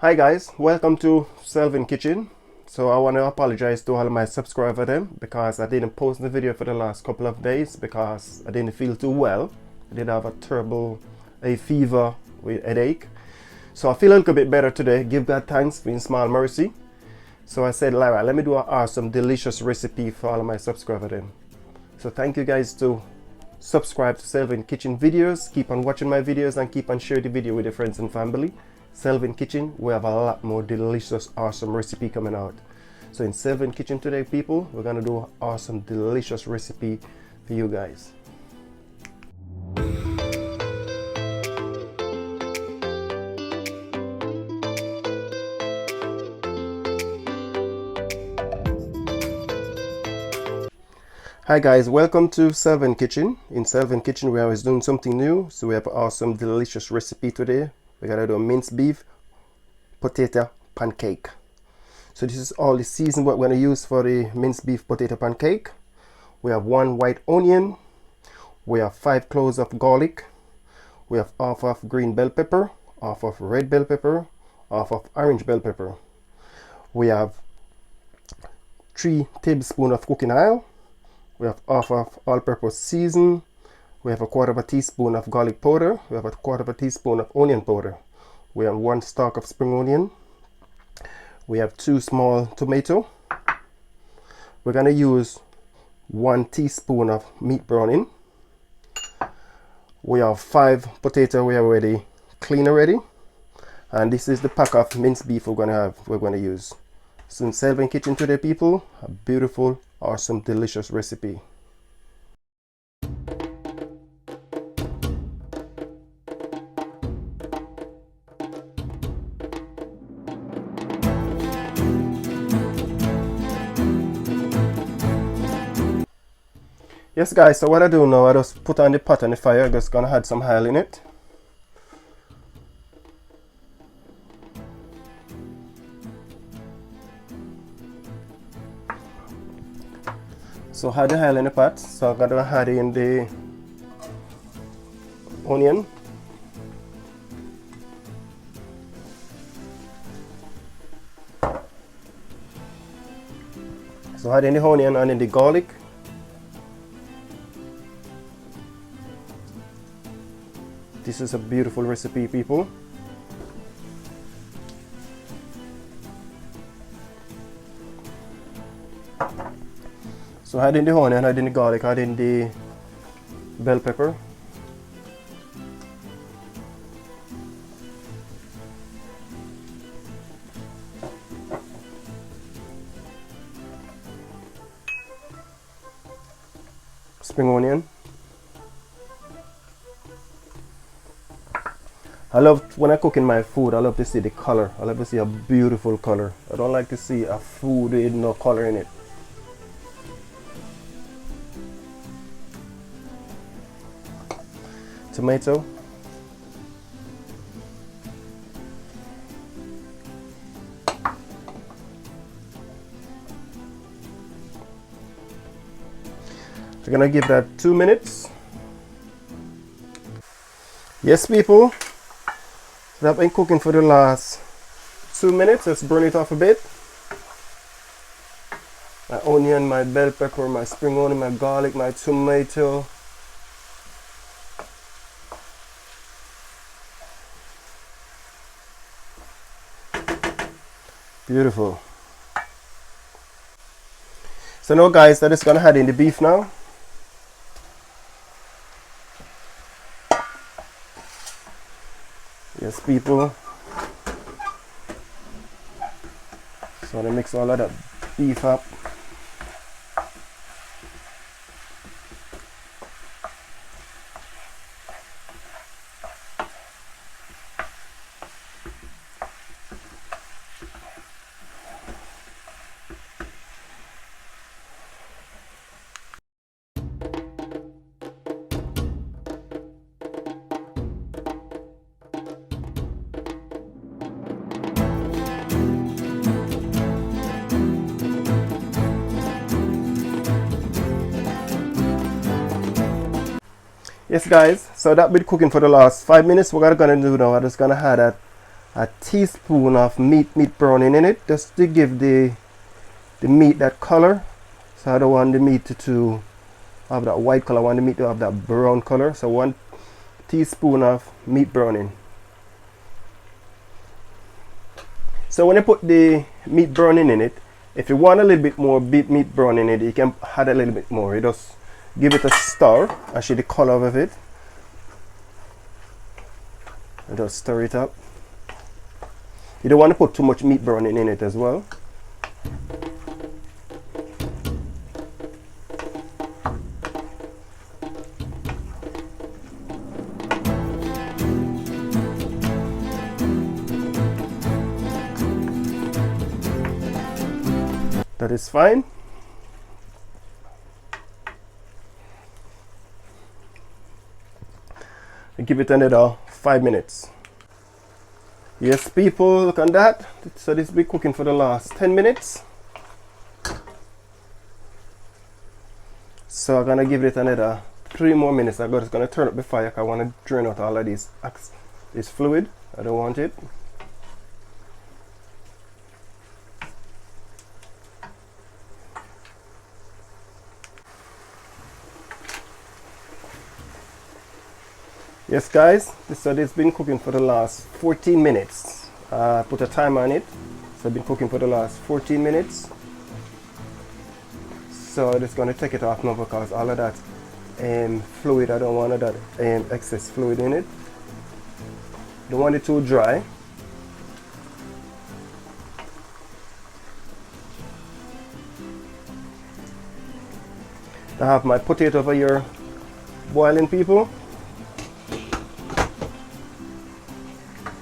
Hi guys, welcome to Selvin Kitchen. So I want to apologize to all of my subscribers them because I didn't post the video for the last couple of days because I didn't feel too well. I did have a fever with headache. So I feel a little bit better today. Give God thanks for His small mercy. So I said, Lara, let me do an awesome, delicious recipe for all of my subscribers them. So thank you guys to subscribe to Selvin Kitchen videos. Keep on watching my videos and keep on sharing the video with your friends and family. Selvin Kitchen, we have a lot more delicious, awesome recipe coming out. So in Selvin Kitchen today, people, we're gonna do an awesome, delicious recipe for you guys. Hi guys, welcome to Selvin Kitchen. In Selvin Kitchen, we're always doing something new. So we have an awesome, delicious recipe today. We're gonna do a mince beef potato pancake. So this is all the season what we're gonna use for the mince beef potato pancake. We have 1 white onion, we have 5 cloves of garlic, we have half of green bell pepper, half of red bell pepper, half of orange bell pepper. We have 3 tablespoons of cooking oil, we have half of all-purpose season, we have 1/4 teaspoon of garlic powder, we have 1/4 teaspoon of onion powder, we have 1 stalk of spring onion, we have 2 small tomato, we're going to use 1 teaspoon of meat browning, we have 5 potato we already clean already, and this is the pack of minced beef we're going to use. So in Selvin Kitchen today, people, a beautiful, awesome, delicious recipe. Yes guys, so what I do now, I just put on the pot on the fire. I'm just gonna add some oil in it. So add the oil in the pot. So I'm gonna add in the onion. So add in the onion and in the garlic. This is a beautiful recipe, people. So add in the onion, add in the garlic, add in the bell pepper. Spring onion. I love, when I cook in my food, I love to see the color. I love to see a beautiful color. I don't like to see a food with no color in it. Tomato. We're gonna give that 2 minutes. Yes, people. So I've been cooking for the last 2 minutes. Let's burn it off a bit. My onion, my bell pepper, my spring onion, my garlic, my tomato. Beautiful. So now guys, I'm just gonna add in the beef now. Yes, people. So I mix all of that beef up. Yes guys, so that been cooking for the last 5 minutes. What I'm gonna do now, I'm just gonna add that a teaspoon of meat browning in it, just to give the meat that color. So I don't want the meat to have that white color, I want the meat to have that brown color. So 1 teaspoon of meat browning. So when you put the meat browning in it, if you want a little bit more meat browning in it, you can add a little bit more. You just give it a stir and see the color of it. And just stir it up. You don't want to put too much meat browning in it as well. That is fine. Give it another 5 minutes. Yes, people, look on that. So this will be cooking for the last 10 minutes. So I'm gonna give it another 3 more minutes. I'm just gonna turn up the fire because I want to drain out all of this fluid. I don't want it. Yes guys, so it's been cooking for the last 14 minutes. Put a timer on it. So it's been cooking for the last 14 minutes. So I'm just going to take it off now because all of that fluid, I don't want that excess fluid in it. Don't want it too dry. I have my potato over here boiling, people.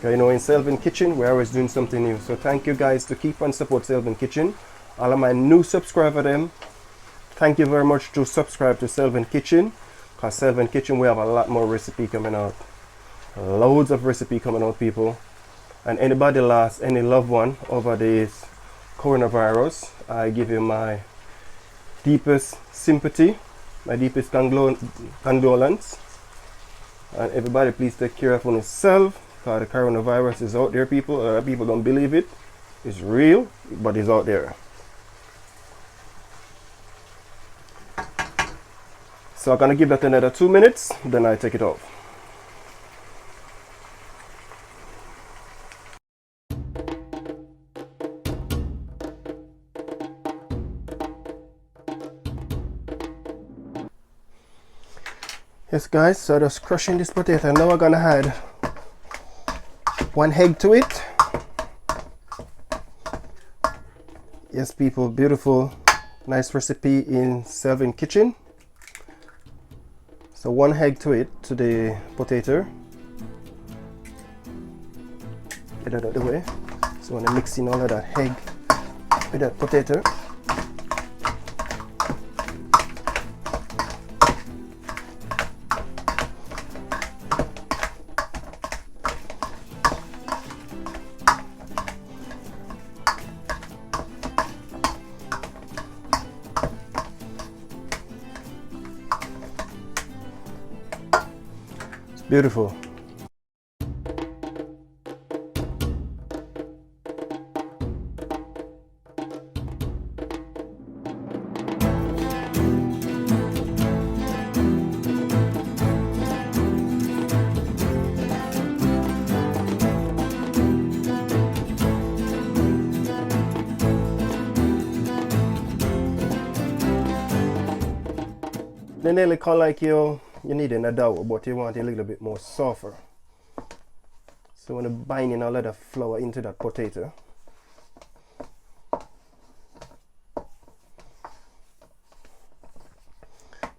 You know, in Selvin Kitchen, we're always doing something new. So thank you guys to keep on support Selvin Kitchen. All of my new subscribers, thank you very much to subscribe to Selvin Kitchen. Because Selvin Kitchen, we have a lot more recipe coming out. Loads of recipe coming out, people. And anybody lost any loved one over this coronavirus, I give you my deepest sympathy, my deepest condolence. And everybody, please take care of yourself. The coronavirus is out there, people. People don't believe it. It's real, but it's out there. So I'm gonna give that another 2 minutes, then I take it off. Yes guys, so just crushing this potato. Now we're gonna add 1 egg to it. Yes people, beautiful, nice recipe in Selvin Kitchen. So 1 egg to it, to the potato. Get that out of the way. So I'm mixing all of that egg with that potato. Beautiful. They nearly call like you need a dough, but you want it a little bit more softer. So when you're binding all of the flour into that potato,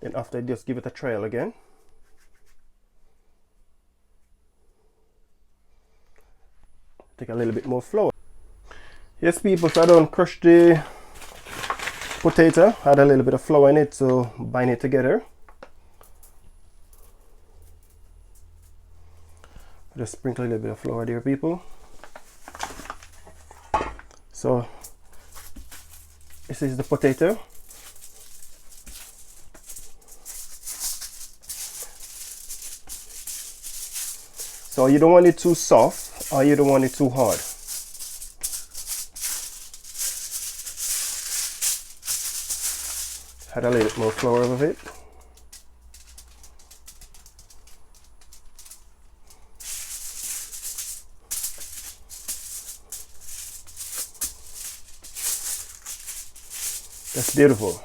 then after, just give it a trial again. Take a little bit more flour. Yes people, so I don't crush the potato, add a little bit of flour in it to bind it together. Just sprinkle a little bit of flour there, people. So this is the potato. So you don't want it too soft or you don't want it too hard. Add a little bit more flour over it. That's beautiful.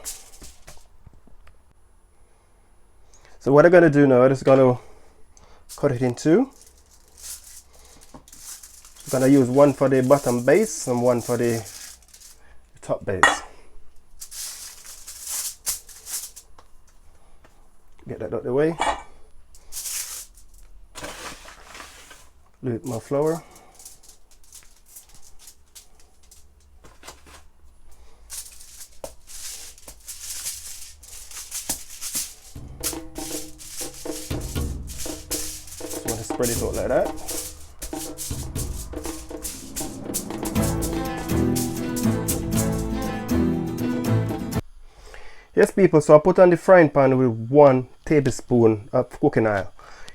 So what I'm going to do now, I'm just going to cut it in two. I'm going to use one for the bottom base and one for the top base. Get that out of the way. A little bit more flour. Spread it out like that. Yes people, so I put on the frying pan with 1 tablespoon of cooking oil.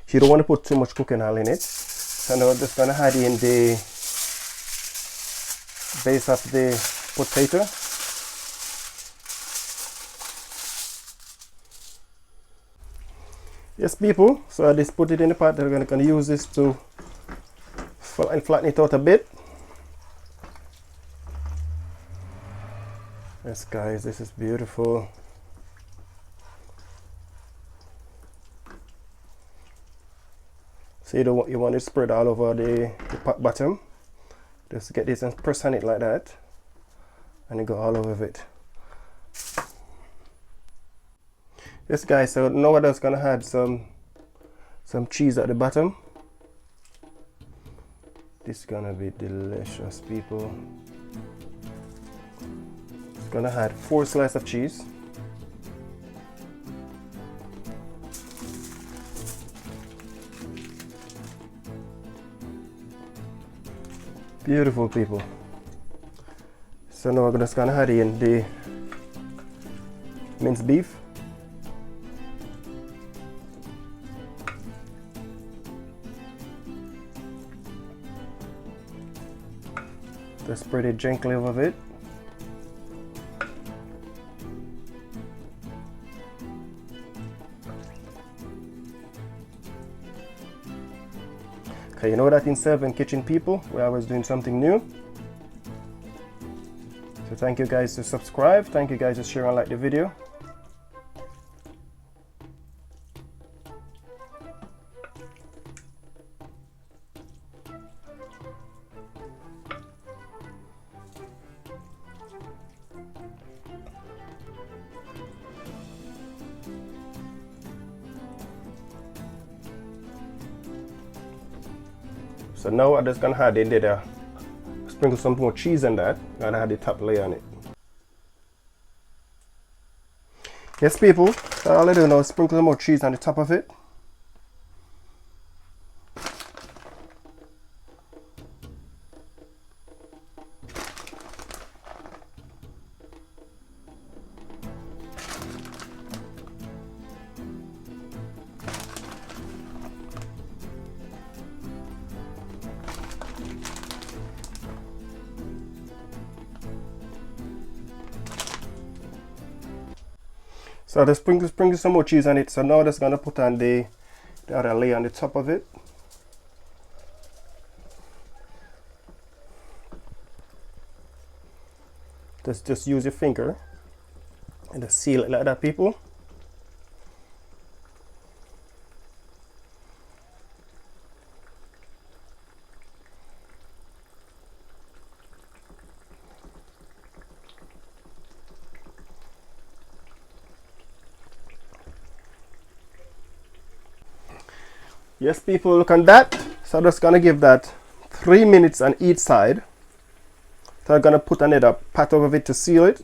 You don't want to put too much cooking oil in it. So now I'm just going to add in the base of the potato. Yes people, so I just put it in the pot. We're going to use this to flatten it out a bit. Yes guys, this is beautiful. So you want it spread all over the pot bottom. Just get this and press on it like that, and you go all over it. Yes guys, so now I'm just gonna add some cheese at the bottom. This is gonna be delicious people. Just gonna add 4 slices of cheese. Beautiful people. So now I'm just gonna add in the minced beef. Just spread it gently over it. Okay, you know that in 7 Kitchen people, we're always doing something new. So thank you guys to subscribe, thank you guys to share and like the video. So now I'm just gonna add in there, sprinkle some more cheese on that, and add the top layer on it. Yes people, so all I do now is sprinkle some more cheese on the top of it. So I just sprinkle some more cheese on it. So now I'm just gonna put on the other layer on the top of it. Just use your finger and just seal it like that, people. Yes people, look on that. So I'm just gonna give that 3 minutes on each side. So I'm gonna put another pat over it to seal it.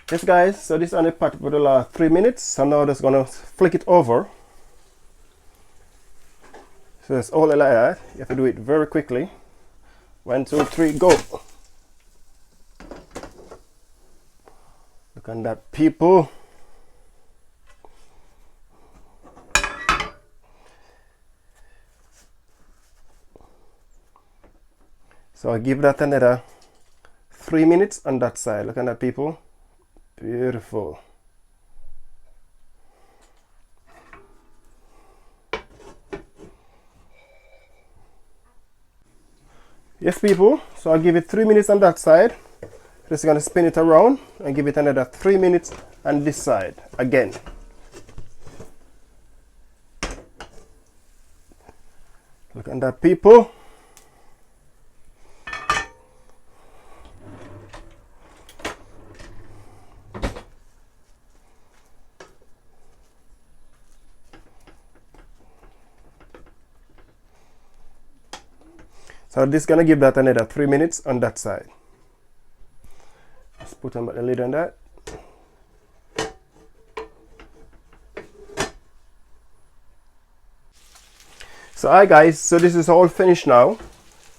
Yes guys, so this is on the pot for the last 3 minutes. So now I'm just gonna flick it over. So it's all like that. You have to do it very quickly. 1, 2, 3, go. Look at that, people. So I'll give that another 3 minutes on that side. Look at that, people. Beautiful. Yes, people. So I'll give it 3 minutes on that side. Just gonna spin it around and give it another 3 minutes on this side again. Look at that, people. So this is gonna give that another 3 minutes on that side. Let's put on the lid on that. So hi guys, so this is all finished now.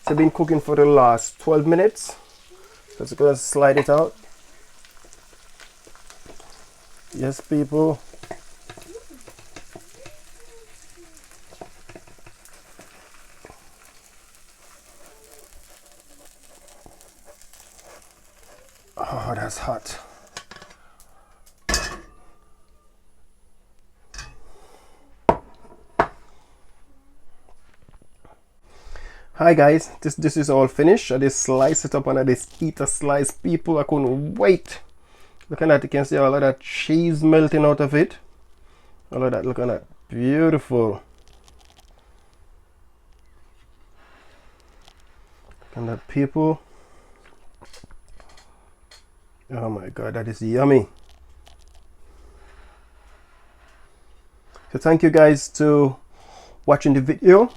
It's been cooking for the last 12 minutes. So it's gonna slide it out. Yes, people. Oh, that's hot. Hi guys, this is all finished. I just slice it up and I just eat a slice, people. I couldn't wait. Look at that, you can see all of that cheese melting out of it. All of that, look at that, beautiful. Look at that, people. Oh my god, that is yummy. So thank you guys to watching the video,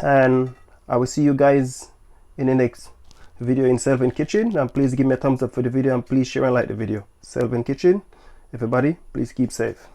and I will see you guys in the next video in Selvin Kitchen. And please give me a thumbs up for the video, and please share and like the video. Selvin Kitchen, everybody, please keep safe.